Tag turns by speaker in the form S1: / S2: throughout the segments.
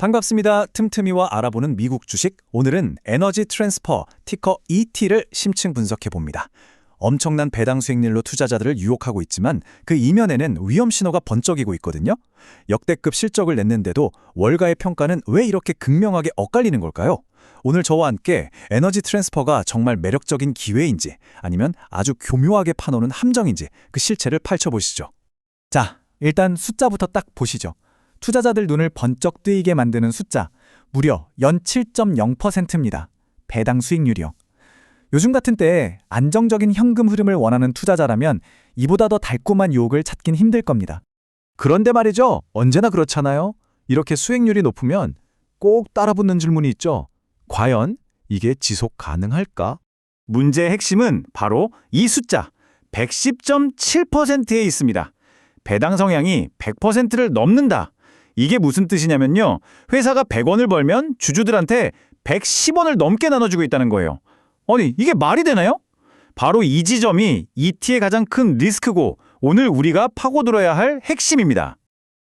S1: 반갑습니다. 틈틈이와 알아보는 미국 주식. 오늘은 에너지 트랜스퍼 티커 ET를 심층 분석해 봅니다. 엄청난 배당 수익률로 투자자들을 유혹하고 있지만 그 이면에는 위험 신호가 번쩍이고 있거든요. 역대급 실적을 냈는데도 월가의 평가는 왜 이렇게 극명하게 엇갈리는 걸까요? 오늘 저와 함께 에너지 트랜스퍼가 정말 매력적인 기회인지 아니면 아주 교묘하게 파놓는 함정인지 그 실체를 펼쳐보시죠. 자, 일단 숫자부터 딱 보시죠. 투자자들 눈을 번쩍 뜨이게 만드는 숫자, 무려 연 7.0%입니다. 배당 수익률이요. 요즘 같은 때에 안정적인 현금 흐름을 원하는 투자자라면 이보다 더 달콤한 유혹을 찾긴 힘들 겁니다. 그런데 말이죠, 언제나 그렇잖아요. 이렇게 수익률이 높으면 꼭 따라붙는 질문이 있죠. 과연 이게 지속 가능할까? 문제의 핵심은 바로 이 숫자, 110.7%에 있습니다. 배당 성향이 100%를 넘는다. 이게 무슨 뜻이냐면요. 회사가 100원을 벌면 주주들한테 110원을 넘게 나눠주고 있다는 거예요. 아니, 이게 말이 되나요? 바로 이 지점이 ET의 가장 큰 리스크고 오늘 우리가 파고들어야 할 핵심입니다.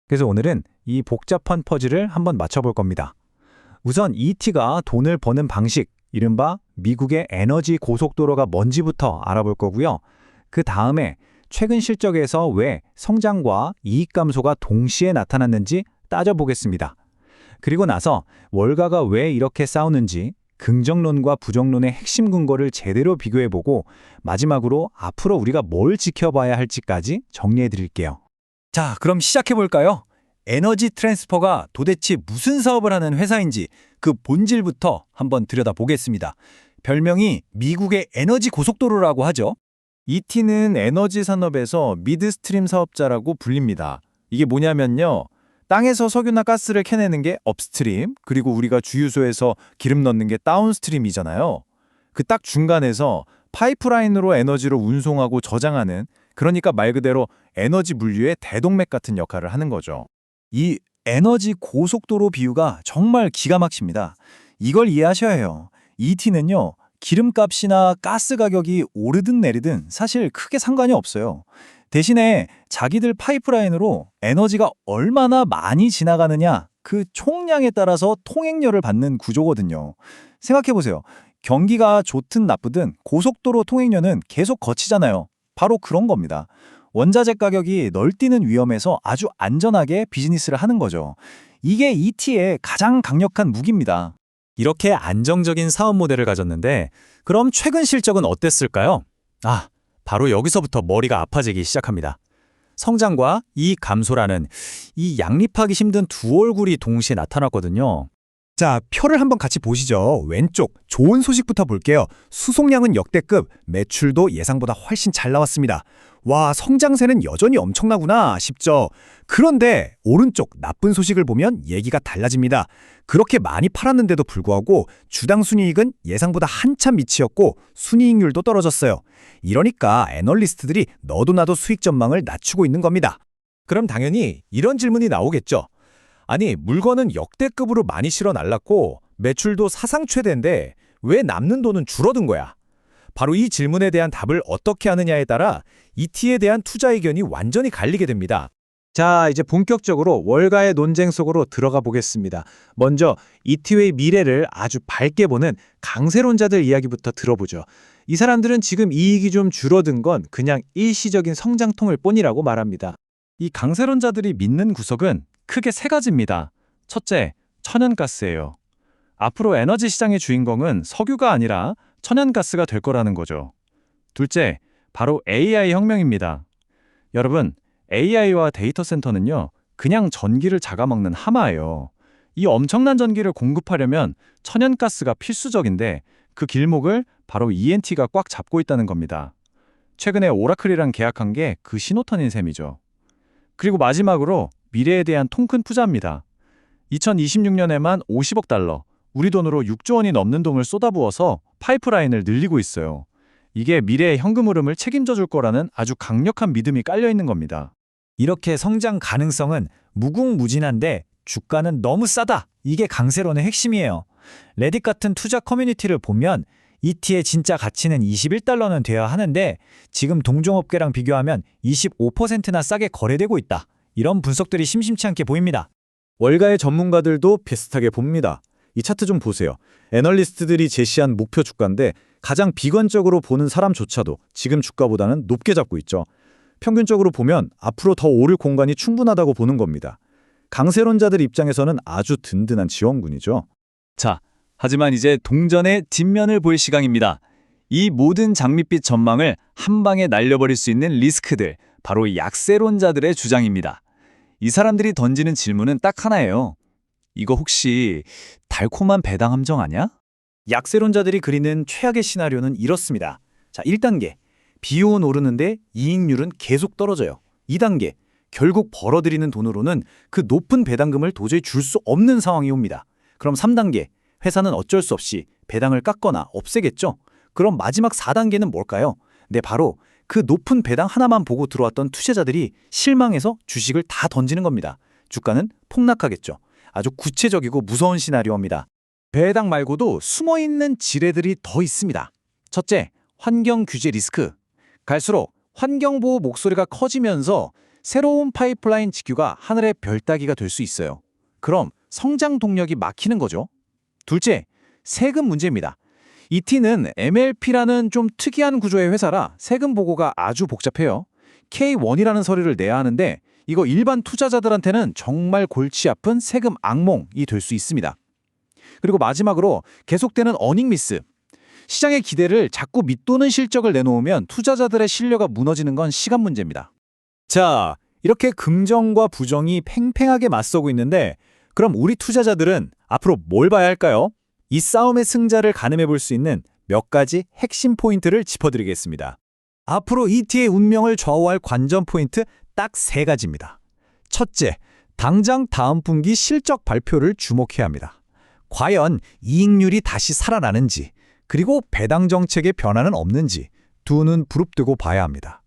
S1: 그래서 오늘은 이 복잡한 퍼즐을 한번 맞춰볼 겁니다. 우선 ET가 돈을 버는 방식, 이른바 미국의 에너지 고속도로가 뭔지부터 알아볼 거고요. 그 다음에 최근 실적에서 왜 성장과 이익 감소가 동시에 나타났는지 따져보겠습니다. 그리고 나서 월가가 왜 이렇게 싸우는지 긍정론과 부정론의 핵심 근거를 제대로 비교해보고 마지막으로 앞으로 우리가 뭘 지켜봐야 할지까지 정리해드릴게요. 자, 그럼 시작해볼까요? 에너지 트랜스퍼가 도대체 무슨 사업을 하는 회사인지 그 본질부터 한번 들여다보겠습니다. 별명이 미국의 에너지 고속도로라고 하죠. ET는 에너지 산업에서 미드스트림 사업자라고 불립니다. 이게 뭐냐면요. 땅에서 석유나 가스를 캐내는 게 업스트림, 그리고 우리가 주유소에서 기름 넣는 게 다운스트림이잖아요. 그 딱 중간에서 파이프라인으로 에너지를 운송하고 저장하는, 그러니까 말 그대로 에너지 물류의 대동맥 같은 역할을 하는 거죠. 이 에너지 고속도로 비유가 정말 기가 막힙니다. 이걸 이해하셔야 해요. ET는요. 기름값이나 가스 가격이 오르든 내리든 사실 크게 상관이 없어요. 대신에 자기들 파이프라인으로 에너지가 얼마나 많이 지나가느냐 그 총량에 따라서 통행료를 받는 구조거든요. 생각해보세요. 경기가 좋든 나쁘든 고속도로 통행료는 계속 거치잖아요. 바로 그런 겁니다. 원자재 가격이 널뛰는 위험에서 아주 안전하게 비즈니스를 하는 거죠. 이게 ET의 가장 강력한 무기입니다. 이렇게 안정적인 사업 모델을 가졌는데 그럼 최근 실적은 어땠을까요? 바로 여기서부터 머리가 아파지기 시작합니다. 성장과 이익 감소라는 이 양립하기 힘든 두 얼굴이 동시에 나타났거든요. 자, 표를 한번 같이 보시죠. 왼쪽 좋은 소식부터 볼게요. 수송량은 역대급, 매출도 예상보다 훨씬 잘 나왔습니다. 와, 성장세는 여전히 엄청나구나 싶죠. 그런데 오른쪽 나쁜 소식을 보면 얘기가 달라집니다. 그렇게 많이 팔았는데도 불구하고 주당 순이익은 예상보다 한참 미치었고 순이익률도 떨어졌어요. 이러니까 애널리스트들이 너도 나도 수익 전망을 낮추고 있는 겁니다. 그럼 당연히 이런 질문이 나오겠죠. 아니, 물건은 역대급으로 많이 실어 날랐고 매출도 사상 최대인데 왜 남는 돈은 줄어든 거야? 바로 이 질문에 대한 답을 어떻게 하느냐에 따라 ET에 대한 투자 의견이 완전히 갈리게 됩니다. 자, 이제 본격적으로 월가의 논쟁 속으로 들어가 보겠습니다. 먼저 ET의 미래를 아주 밝게 보는 강세론자들 이야기부터 들어보죠. 이 사람들은 지금 이익이 좀 줄어든 건 그냥 일시적인 성장통일 뿐이라고 말합니다. 이 강세론자들이 믿는 구석은 크게 세 가지입니다. 첫째, 천연가스예요. 앞으로 에너지 시장의 주인공은 석유가 아니라 천연가스가 될 거라는 거죠. 둘째, 바로 AI 혁명입니다. 여러분, AI와 데이터 센터는요, 그냥 전기를 잡아먹는 하마예요. 이 엄청난 전기를 공급하려면 천연가스가 필수적인데 그 길목을 바로 ENT가 꽉 잡고 있다는 겁니다. 최근에 오라클이랑 계약한 게 그 신호탄인 셈이죠. 그리고 마지막으로 미래에 대한 통큰 투자입니다. 2026년에만 50억 달러, 우리 돈으로 6조 원이 넘는 돈을 쏟아부어서 파이프라인을 늘리고 있어요. 이게 미래의 현금 흐름을 책임져 줄 거라는 아주 강력한 믿음이 깔려 있는 겁니다. 이렇게 성장 가능성은 무궁무진한데 주가는 너무 싸다. 이게 강세론의 핵심이에요. 레딧 같은 투자 커뮤니티를 보면 ET의 진짜 가치는 21달러는 돼야 하는데 지금 동종업계랑 비교하면 25%나 싸게 거래되고 있다. 이런 분석들이 심심치 않게 보입니다.
S2: 월가의 전문가들도 비슷하게 봅니다. 이 차트 좀 보세요. 애널리스트들이 제시한 목표 주가인데 가장 비관적으로 보는 사람조차도 지금 주가보다는 높게 잡고 있죠. 평균적으로 보면 앞으로 더 오를 공간이 충분하다고 보는 겁니다. 강세론자들 입장에서는 아주 든든한 지원군이죠.
S3: 자, 하지만 이제 동전의 뒷면을 볼 시간입니다. 이 모든 장밋빛 전망을 한 방에 날려버릴 수 있는 리스크들, 바로 약세론자들의 주장입니다. 이 사람들이 던지는 질문은 딱 하나예요. 이거 혹시 달콤한 배당 함정 아니야?
S2: 약세론자들이 그리는 최악의 시나리오는 이렇습니다. 자, 1단계. 비용은 오르는데 이익률은 계속 떨어져요. 2단계. 결국 벌어들이는 돈으로는 그 높은 배당금을 도저히 줄 수 없는 상황이 옵니다. 그럼 3단계. 회사는 어쩔 수 없이 배당을 깎거나 없애겠죠? 그럼 마지막 4단계는 뭘까요? 네, 바로 그 높은 배당 하나만 보고 들어왔던 투자자들이 실망해서 주식을 다 던지는 겁니다. 주가는 폭락하겠죠. 아주 구체적이고 무서운 시나리오입니다. 배당 말고도 숨어있는 지뢰들이 더 있습니다. 첫째, 환경 규제 리스크. 갈수록 환경보호 목소리가 커지면서 새로운 파이프라인 직규가 하늘의 별따기가 될 수 있어요. 그럼 성장 동력이 막히는 거죠. 둘째, 세금 문제입니다. 이티는 MLP라는 좀 특이한 구조의 회사라 세금 보고가 아주 복잡해요. K1이라는 서류를 내야 하는데 이거 일반 투자자들한테는 정말 골치 아픈 세금 악몽이 될 수 있습니다. 그리고 마지막으로 계속되는 어닝 미스. 시장의 기대를 자꾸 밑도는 실적을 내놓으면 투자자들의 신뢰가 무너지는 건 시간 문제입니다. 자, 이렇게 긍정과 부정이 팽팽하게 맞서고 있는데 그럼 우리 투자자들은 앞으로 뭘 봐야 할까요? 이 싸움의 승자를 가늠해 볼 수 있는 몇 가지 핵심 포인트를 짚어드리겠습니다. 앞으로 ET의 운명을 좌우할 관전 포인트 딱 3가지입니다. 첫째, 당장 다음 분기 실적 발표를 주목해야 합니다. 과연 이익률이 다시 살아나는지, 그리고 배당 정책의 변화는 없는지 두 눈 부릅뜨고 봐야 합니다.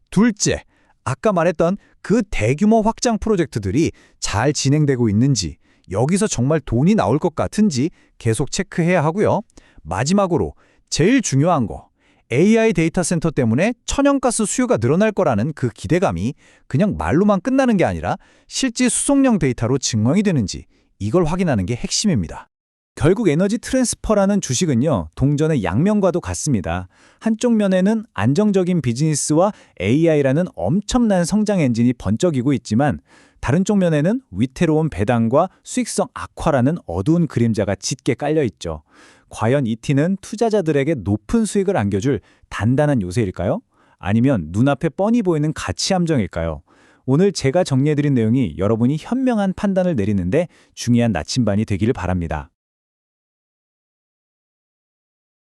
S2: 둘째, 아까 말했던 그 대규모 확장 프로젝트들이 잘 진행되고 있는지, 여기서 정말 돈이 나올 것 같은지 계속 체크해야 하고요. 마지막으로 제일 중요한 거, AI 데이터 센터 때문에 천연가스 수요가 늘어날 거라는 그 기대감이 그냥 말로만 끝나는 게 아니라 실제 수송령 데이터로 증명이 되는지, 이걸 확인하는 게 핵심입니다. 결국 에너지 트랜스퍼라는 주식은요, 동전의 양면과도 같습니다. 한쪽 면에는 안정적인 비즈니스와 AI라는 엄청난 성장 엔진이 번쩍이고 있지만 다른 쪽 면에는 위태로운 배당과 수익성 악화라는 어두운 그림자가 짙게 깔려 있죠. 과연 ET는 투자자들에게 높은 수익을 안겨줄 단단한 요새일까요? 아니면 눈앞에 뻔히 보이는 가치 함정일까요? 오늘 제가 정리해드린 내용이 여러분이 현명한 판단을 내리는데 중요한 나침반이 되기를 바랍니다.